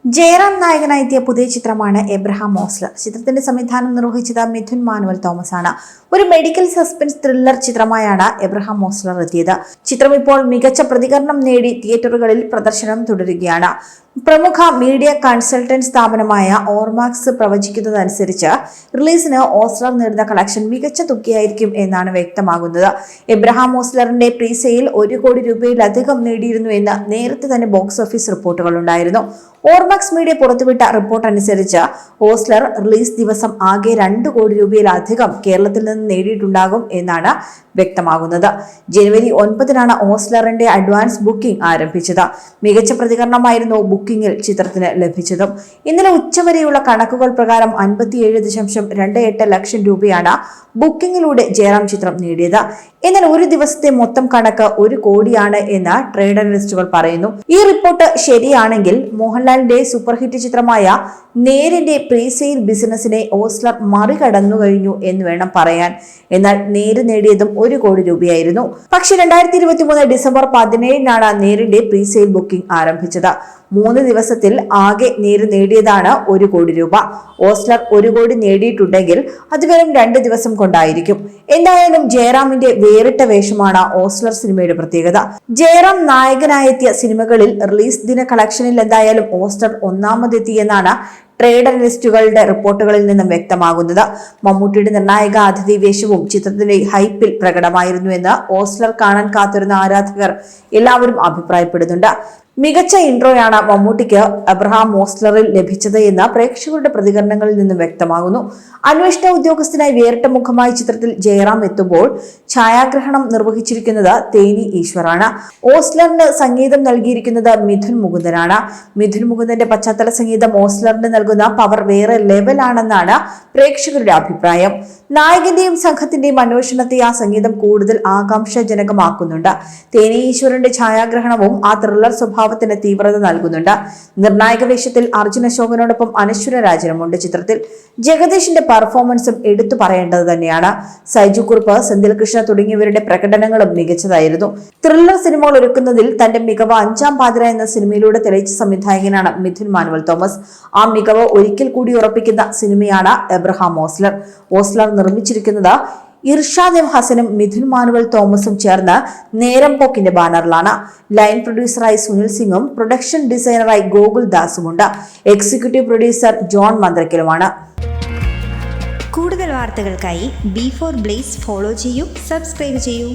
ജയറാം നായകനായെത്തിയ പുതിയ ചിത്രമാണ് എബ്രഹാം ഓസ്ലർ. ചിത്രത്തിന്റെ സംവിധാനം നിർവഹിച്ചത് മിഥുൻ മാനുവൽ തോമസ് ആണ്. ഒരു മെഡിക്കൽ സസ്പെൻസ് ത്രില്ലർ ചിത്രമായാണ് എബ്രഹാം ഓസ്ലർ എത്തിയത്. ചിത്രം ഇപ്പോൾ മികച്ച പ്രതികരണം നേടി തിയേറ്ററുകളിൽ പ്രദർശനം തുടരുകയാണ്. പ്രമുഖ മീഡിയ കൺസൾട്ടന്റ് സ്ഥാപനമായ ഓർമാക്സ് പ്രവചിക്കുന്നതനുസരിച്ച് റിലീസിന് ഓസ്ലർ നേടുന്ന കളക്ഷൻ മികച്ച തുകയായിരിക്കും എന്നാണ് വ്യക്തമാകുന്നത്. എബ്രഹാം ഓസ്ലറിന്റെ പ്രീ സെയിൽ 1 കോടി രൂപയിലധികം നേടിയിരുന്നു എന്ന് നേരത്തെ തന്നെ ബോക്സ് ഓഫീസ് റിപ്പോർട്ടുകൾ ഉണ്ടായിരുന്നു. ഓർമാക്സ് മീഡിയ പുറത്തുവിട്ട റിപ്പോർട്ട് അനുസരിച്ച് ഓസ്ലർ റിലീസ് ദിവസം ആകെ 2 കോടി രൂപയിലധികം കേരളത്തിൽ നിന്ന് നേടിയിട്ടുണ്ടാകും എന്നാണ് വ്യക്തമാകുന്നത്. ജനുവരി 9-നാണ് ഓസ്ലറിന്റെ അഡ്വാൻസ് ബുക്കിംഗ് ആരംഭിച്ചത്. മികച്ച പ്രതികരണമായിരുന്നു ബുക്കിംഗിൽ ചിത്രത്തിന് ലഭിച്ചതും. ഇന്നലെ ഉച്ചവരെയുള്ള കണക്കുകൾ പ്രകാരം 57.28 ലക്ഷം രൂപയാണ് ബുക്കിംഗിലൂടെ ജയറാം ചിത്രം നേടിയത്. എന്നാൽ ഒരു ദിവസത്തെ മൊത്തം കണക്ക് 1 കോടിയാണ് എന്ന് ട്രേഡ് അനലിസ്റ്റുകൾ പറയുന്നു. ഈ റിപ്പോർട്ട് ശരിയാണെങ്കിൽ മോഹൻലാലിന്റെ സൂപ്പർ ഹിറ്റ് ചിത്രമായ നേരിന്റെ പ്രീസെയിൽ ബിസിനസിനെ ഓസ്ലർ മറികടന്നു കഴിഞ്ഞു എന്ന് വേണം പറയാൻ. എന്നാൽ നേര് നേടിയതും 1 കോടി രൂപയായിരുന്നു. പക്ഷേ 2023 ഡിസംബർ 17-നാണ് നേരിന്റെ പ്രീസെയിൽ ബുക്കിംഗ് ആരംഭിച്ചത്. 3 ദിവസത്തിൽ ആകെ നേര് നേടിയതാണ് 1 കോടി രൂപ. ഓസ്ലർ 1 കോടി നേടിയിട്ടുണ്ടെങ്കിൽ അത് വെറും 2 ദിവസം കൊണ്ടായിരിക്കും. എന്തായാലും ജയറാമിന്റെ വേറിട്ട വേഷമാണ് ഓസ്ലർ സിനിമയുടെ പ്രത്യേകത. ജയറാം നായകനായെത്തിയ സിനിമകളിൽ റിലീസ് ദിന കളക്ഷനിൽ എന്തായാലും ഓസ്ലർ ഒന്നാമതെത്തിയെന്നാണ് ട്രേഡ് അനലിസ്റ്റുകളുടെ റിപ്പോർട്ടുകളിൽ നിന്നും വ്യക്തമാകുന്നത്. മമ്മൂട്ടിയുടെ നിർണായക അതിഥി വേഷവും ചിത്രത്തിന്റെ ഹൈപ്പിൽ പ്രകടമായിരുന്നു എന്ന് ഓസ്ലർ കാണാൻ കാത്തിരുന്ന ആരാധകർ എല്ലാവരും അഭിപ്രായപ്പെടുന്നുണ്ട്. മികച്ച ഇൻട്രോയാണ് മമ്മൂട്ടിക്ക് എബ്രഹാം ഓസ്ലറിൽ ലഭിച്ചത് എന്ന് പ്രേക്ഷകരുടെ പ്രതികരണങ്ങളിൽ നിന്നും വ്യക്തമാകുന്നു. അന്വേഷണ ഉദ്യോഗസ്ഥനായി വേറിട്ട മുഖമായി ചിത്രത്തിൽ ജയറാം എത്തുമ്പോൾ ഛായാഗ്രഹണം നിർവഹിച്ചിരിക്കുന്നത് തേനി ഈശ്വറാണ്. ഓസ്ലറിന് സംഗീതം നൽകിയിരിക്കുന്നത് മിഥുൻ മുകുന്ദനാണ്. മിഥുൻ മുകുന്ദന്റെ പശ്ചാത്തല സംഗീതം ഓസ്ലറിന് നൽകുന്ന പവർ വേറെ ലെവലാണെന്നാണ് പ്രേക്ഷകരുടെ അഭിപ്രായം. നായകന്റെയും സംഘത്തിന്റെയും അന്വേഷണത്തെ ആ സംഗീതം കൂടുതൽ ആകാംക്ഷാജനകമാക്കുന്നുണ്ട്. തേനി ഈശ്വറിന്റെ ഛായാഗ്രഹണവും ആ ത്രില്ലർ സ്വഭാവത്തിന് തീവ്രത നൽകുന്നുണ്ട്. നിർണായക വേഷത്തിൽ അർജുൻ അശോകനോടൊപ്പം അനശ്വര രാജനുമുണ്ട് ചിത്രത്തിൽ. ജഗദീഷിന്റെ പെർഫോമൻസും എടുത്തു പറയേണ്ടത് തന്നെയാണ്. സൈജു കുറുപ്പ്, സെന്തിൽ കൃഷ്ണ തുടങ്ങിയവരുടെ പ്രകടനങ്ങളും മികച്ചതായിരുന്നു. ത്രില്ലർ സിനിമകൾ ഒരുക്കുന്നതിൽ തന്റെ മികവ് 5-ാം പാതിര എന്ന സിനിമയിലൂടെ തെളിയിച്ച സംവിധായകനാണ് മിഥുൻ മാനുവൽ തോമസ്. ആ മികവ് ഒരിക്കൽ കൂടി ഉറപ്പിക്കുന്ന സിനിമയാണ് എബ്രഹാം ഓസ്ലർ. ഓസ്ലർ നിർമ്മിച്ചിരിക്കുന്നത് ഇർഷാദ് എം ഹസനും മിഥുൻ മാനുവൽ തോമസും ചേർന്ന് നേരം പോക്കിന്റെ ബാനറിലാണ്. ലൈൻ പ്രൊഡ്യൂസറായി സുനിൽ സിംഗും പ്രൊഡക്ഷൻ ഡിസൈനറായി ഗോകുൽ ദാസുമുണ്ട്. എക്സിക്യൂട്ടീവ് പ്രൊഡ്യൂസർ ജോൺ മന്ത്രക്കിലുമാണ്. കൂടുതൽ വാർത്തകൾക്കായി B4 Blaze ഫോളോ ചെയ്യൂ, സബ്സ്ക്രൈബ് ചെയ്യൂ.